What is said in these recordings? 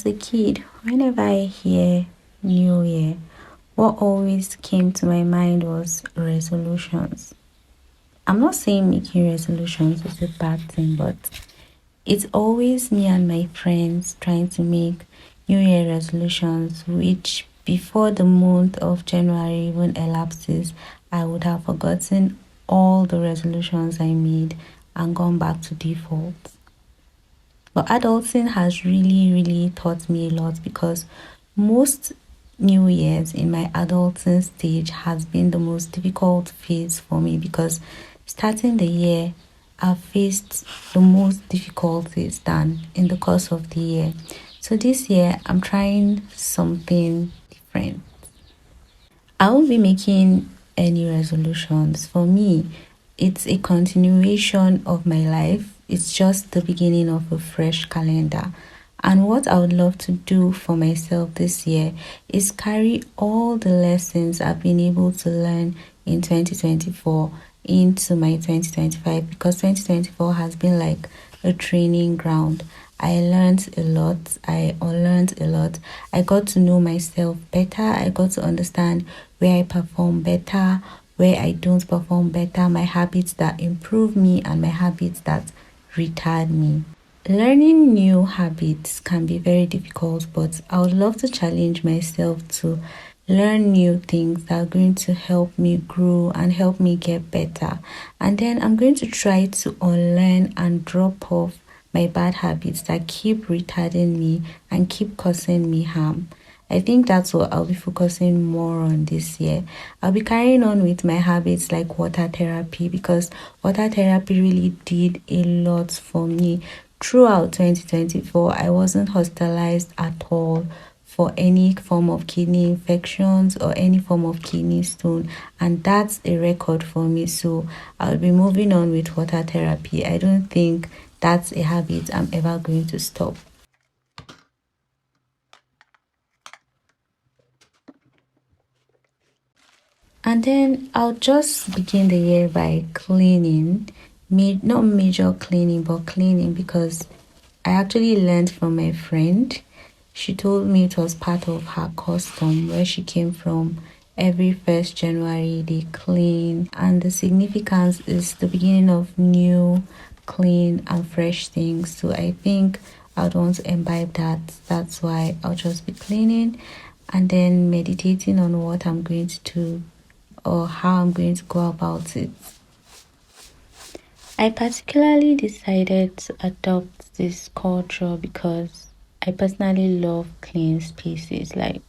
a kid, whenever I hear New Year, what always came to my mind was resolutions. I'm not saying making resolutions is a bad thing, but it's always me and my friends trying to make New Year resolutions, which before the month of January even elapses, I would have forgotten all the resolutions I made and gone back to default. But adulting has really taught me a lot because most New Year's in my adulting stage has been the most difficult phase for me because starting the year, I've faced the most difficulties than in the course of the year. So this year, I'm trying something different. I won't be making any resolutions. For me, it's a continuation of my life. It's just the beginning of a fresh calendar. And what I would love to do for myself this year is carry all the lessons I've been able to learn in 2024 into my 2025 because 2024 has been like a training ground. I learned a lot. I unlearned a lot. I got to know myself better. I got to understand where I perform better, where I don't perform better, my habits that improve me, and my habits that retard me. Learning new habits can be very difficult, but I would love to challenge myself to learn new things that are going to help me grow and help me get better. And then I'm going to try to unlearn and drop off my bad habits that keep retarding me and keep causing me harm. I think that's what I'll be focusing more on this year. I'll be carrying on with my habits like water therapy because water therapy really did a lot for me. Throughout 2024, I wasn't hospitalized at all for any form of kidney infections or any form of kidney stone, and that's a record for me. So I'll be moving on with water therapy. I don't think that's a habit I'm ever going to stop. And then I'll just begin the year by cleaning, not major cleaning, but cleaning because I actually learned from my friend. She told me it was part of her custom where she came from. Every 1st January, they clean, and the significance is the beginning of new, clean, and fresh things. So I think I'd want to imbibe that. That's why I'll just be cleaning and then meditating on what I'm going to do or how I'm going to go about it. I particularly decided to adopt this culture because I personally love clean spaces. Like,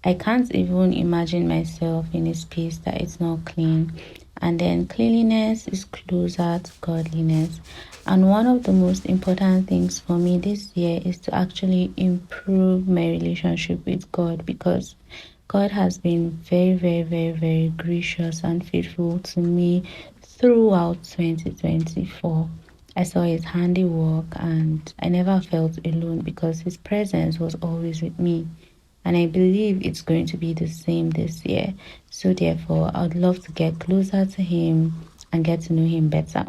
I can't even imagine myself in a space that is not clean. And then cleanliness is closer to godliness. And one of the most important things for me this year is to actually improve my relationship with God because God has been very gracious and faithful to me throughout 2024. I saw his handiwork and I never felt alone because his presence was always with me. And I believe it's going to be the same this year. So therefore, I would love to get closer to him and get to know him better.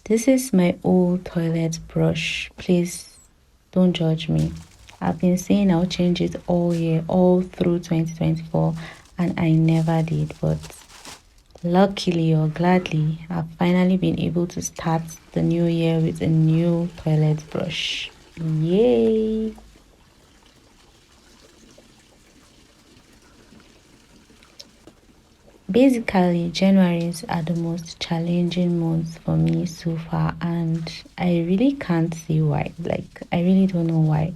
This is my old toilet brush. Please don't judge me. I've been saying I'll change it all year, all through 2024, and I never did. But luckily or gladly, I've finally been able to start the new year with a new toilet brush. Yay! Basically, Januaries are the most challenging months for me so far, and I really can't see why. Like, I really don't know why.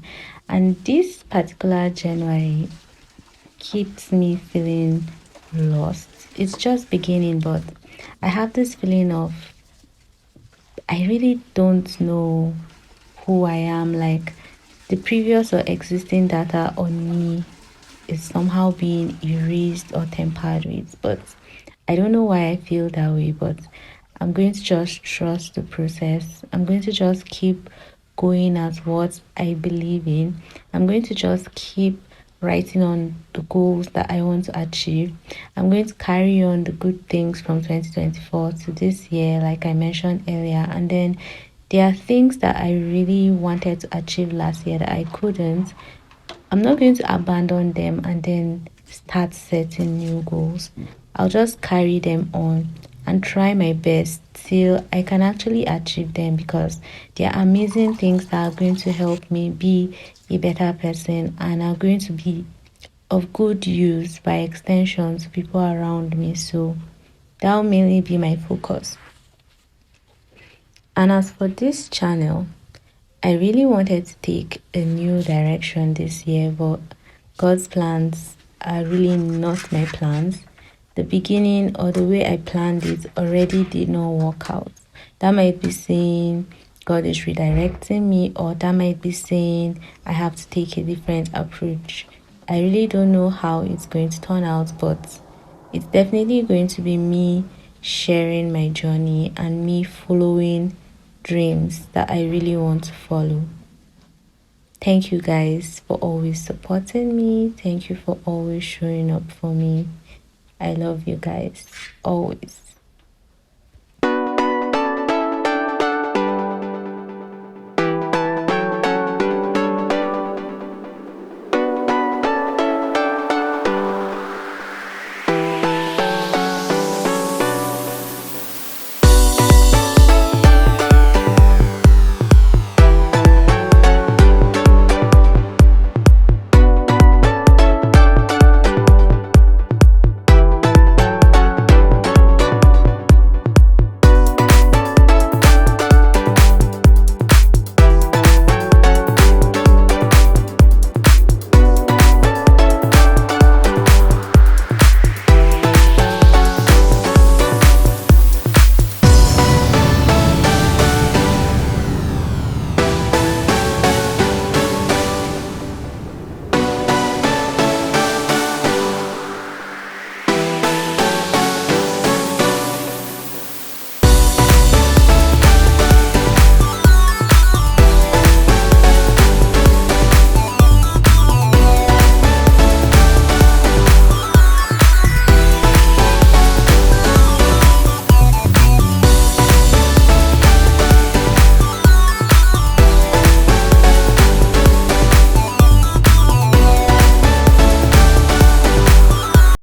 And this particular January keeps me feeling lost. It's just beginning, but I have this feeling of I really don't know who I am. Like, the previous or existing data on me is somehow being erased or tampered with, but I don't know why I feel that way. But I'm going to just trust the process. I'm going to just keep going at what I believe in. I'm going to just keep writing on the goals that I want to achieve. I'm going to carry on the good things from 2024 to this year, like I mentioned earlier. And then there are things that I really wanted to achieve last year that I couldn't. I'm not going to abandon them and then start setting new goals. I'll just carry them on and try my best till I can actually achieve them, because they are amazing things that are going to help me be a better person and are going to be of good use by extension to people around me. So that will mainly be my focus. And as for this channel, I really wanted to take a new direction this year, but God's plans are really not my plans. The beginning or the way I planned it already did not work out. That might be saying God is redirecting me, or that might be saying I have to take a different approach. I really don't know how it's going to turn out, but it's definitely going to be me sharing my journey and me following dreams that I really want to follow. Thank you guys for always supporting me. Thank you for always showing up for me. I love you guys always.